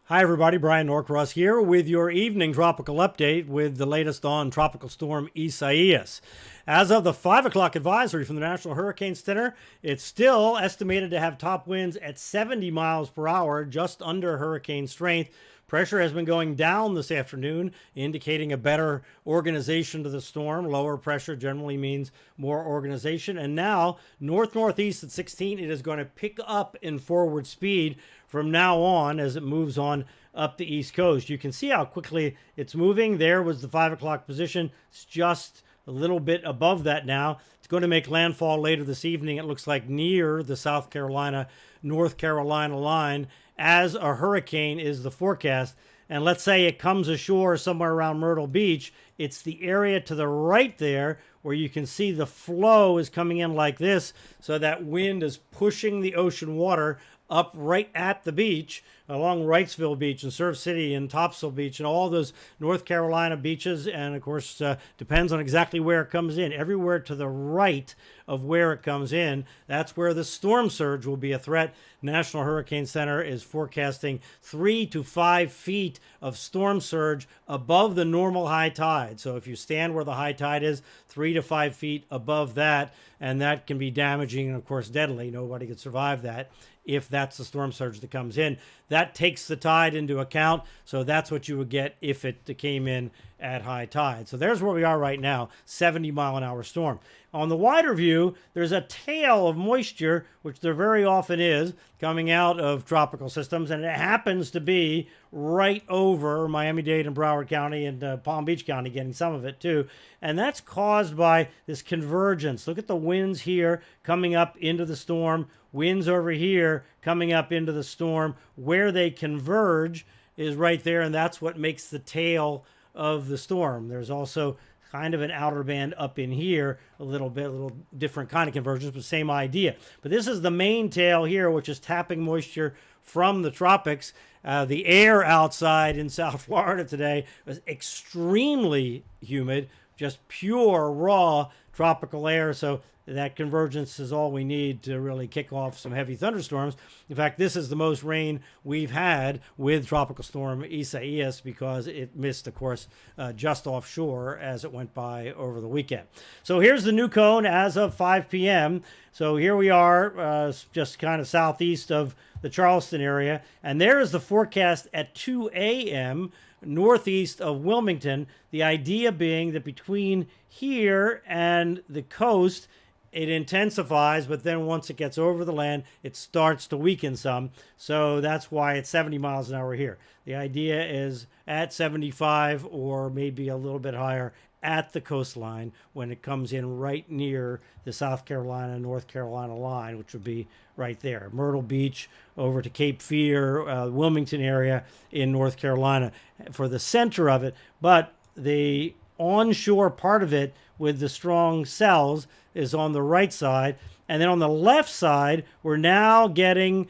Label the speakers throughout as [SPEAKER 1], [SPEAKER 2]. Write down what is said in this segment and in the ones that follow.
[SPEAKER 1] Hi, everybody. Brian Norcross here with your evening tropical update with the latest on Tropical Storm Isaias. As of the 5 o'clock advisory from the National Hurricane Center, it's still estimated to have top winds at 70 miles per hour, just under hurricane strength. Pressure has been going down this afternoon, indicating a better organization to the storm. Lower pressure generally means more organization. And now, north-northeast at 16, it is going to pick up in forward speed from now on as it moves on up the East Coast. You can see how quickly it's moving. There was the 5 o'clock position. It's just a little bit above that now. It's going to make landfall later this evening. It looks like near the South Carolina, North Carolina line as a hurricane is the forecast. And let's say it comes ashore somewhere around Myrtle Beach. It's the area to the right there where you can see the flow is coming in like this. So that wind is pushing the ocean water up right at the beach, along Wrightsville Beach and Surf City and Topsail Beach and all those North Carolina beaches. And of course, depends on exactly where it comes in. Everywhere to the right of where it comes in, that's where the storm surge will be a threat. National Hurricane Center is forecasting 3 to 5 feet of storm surge above the normal high tide. So if you stand where the high tide is, 3 to 5 feet above that, and that can be damaging and of course deadly. Nobody could survive that if that's the storm surge that comes in. That takes the tide into account, so that's what you would get if it came in at high tide. So there's where we are right now, 70-mile-an-hour storm. On the wider view, there's a tail of moisture, which there very often is, coming out of tropical systems, and it happens to be right over Miami-Dade and Broward County and Palm Beach County, getting some of it too. And that's caused by this convergence. Look at the winds here coming up into the storm, winds over here coming up into the storm. Where they converge is right there, and that's what makes the tail of the storm. There's also kind of an outer band up in here, a little different kind of convergence, but same idea. But this is the main tail here, which is tapping moisture from the tropics. The air outside in South Florida today was extremely humid, just pure, raw tropical air. So that convergence is all we need to really kick off some heavy thunderstorms. In fact, this is the most rain we've had with Tropical Storm Isaias because it missed, of course, just offshore as it went by over the weekend. So here's the new cone as of 5 p.m. So here we are, just kind of southeast of the Charleston area. And there is the forecast at 2 a.m. northeast of Wilmington. The idea being that between here and the coast, it intensifies, but then once it gets over the land, it starts to weaken some. So that's why it's 70 miles an hour here. The idea is at 75 or maybe a little bit higher at the coastline when it comes in right near the South Carolina, North Carolina line, which would be right there. Myrtle Beach over to Cape Fear, Wilmington area in North Carolina for the center of it. But the onshore part of it with the strong cells is on the right side. And then on the left side, we're now getting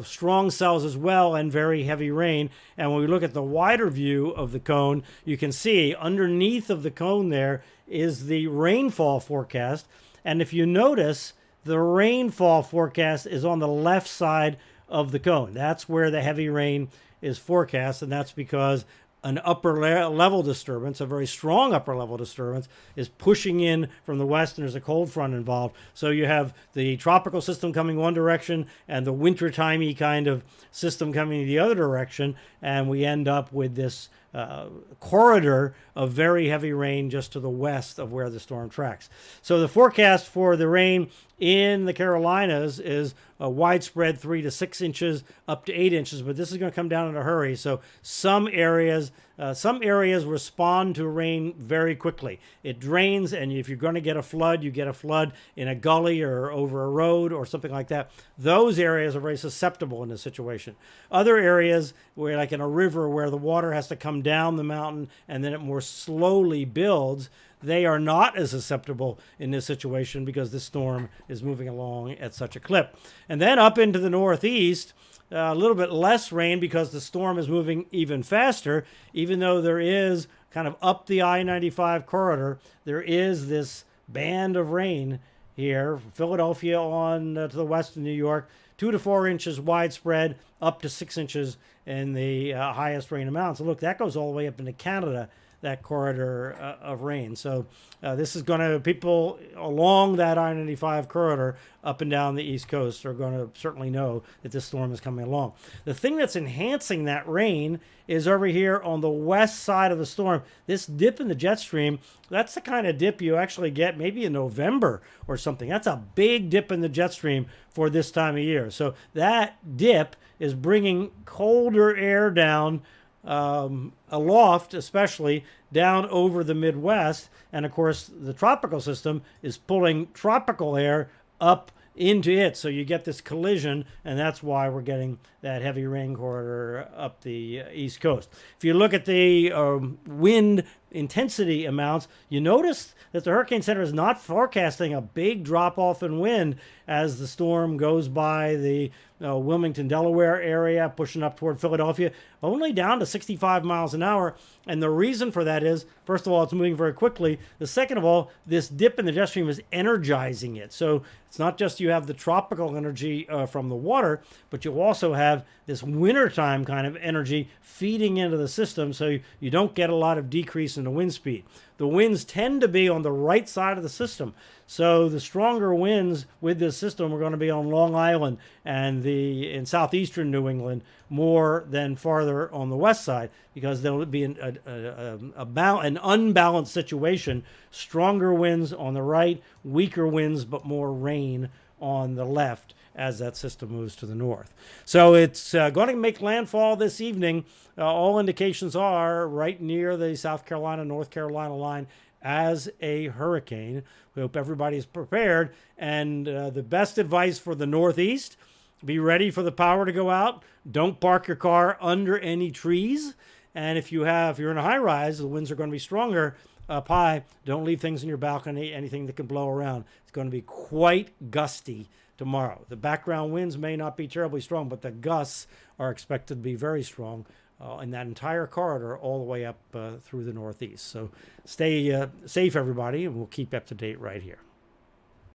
[SPEAKER 1] strong cells as well and very heavy rain. And when we look at the wider view of the cone, you can see underneath of the cone there is the rainfall forecast. And if you notice, the rainfall forecast is on the left side of the cone. That's where the heavy rain is forecast, and that's because an upper level disturbance, a very strong upper level disturbance, is pushing in from the west, and there's a cold front involved. So you have the tropical system coming one direction and the wintertimey kind of system coming the other direction, and we end up with this corridor of very heavy rain just to the west of where the storm tracks. So the forecast for the rain in the Carolinas is a widespread 3 to 6 inches up to 8 inches, but this is going to come down in a hurry. So some areas respond to rain very quickly. It drains, and if you're going to get a flood, you get a flood in a gully or over a road or something like that. Those areas are very susceptible in this situation. Other areas, where like in a river where the water has to come down the mountain and then it more slowly builds, they are not as susceptible in this situation because this storm is moving along at such a clip. And then up into the northeast, a little bit less rain because the storm is moving even faster, even though there is kind of up the I-95 corridor, there is this band of rain here, Philadelphia on to the west of New York 2 to 4 inches widespread, up to 6 inches in the highest rain amounts. So look, that goes all the way up into Canada, that corridor of rain. So this is going to, people along that I-95 corridor up and down the East Coast are going to certainly know that this storm is coming along. The thing that's enhancing that rain is over here on the west side of the storm. This dip in the jet stream, that's the kind of dip you actually get maybe in November or something. That's a big dip in the jet stream for this time of year. So that dip is bringing colder air down aloft, especially down over the Midwest. And of course, the tropical system is pulling tropical air up into it. So you get this collision, and that's why we're getting that heavy rain corridor up the East Coast. If you look at the wind intensity amounts, you notice that the Hurricane Center is not forecasting a big drop off in wind as the storm goes by the Wilmington, Delaware area, pushing up toward Philadelphia, only down to 65 miles an hour. And the reason for that is, first of all, it's moving very quickly. The second of all, this dip in the jet stream is energizing it. So it's not just you have the tropical energy from the water, but you also have this wintertime kind of energy feeding into the system, so you don't get a lot of decrease in the wind speed. The winds tend to be on the right side of the system. So the stronger winds with this system are going to be on Long Island and in southeastern New England more than farther on the west side, because there will be an unbalanced situation. Stronger winds on the right, weaker winds, but more rain on the left as that system moves to the north. So it's going to make landfall this evening. All indications are right near the South Carolina, North Carolina line as a hurricane. We hope everybody's prepared. And the best advice for the Northeast, be ready for the power to go out. Don't park your car under any trees. And if you're in a high rise, the winds are going to be stronger up high. Don't leave things in your balcony, anything that can blow around. It's going to be quite gusty tomorrow. The background winds may not be terribly strong, but the gusts are expected to be very strong in that entire corridor all the way up through the Northeast. So stay safe, everybody, and we'll keep up to date right here.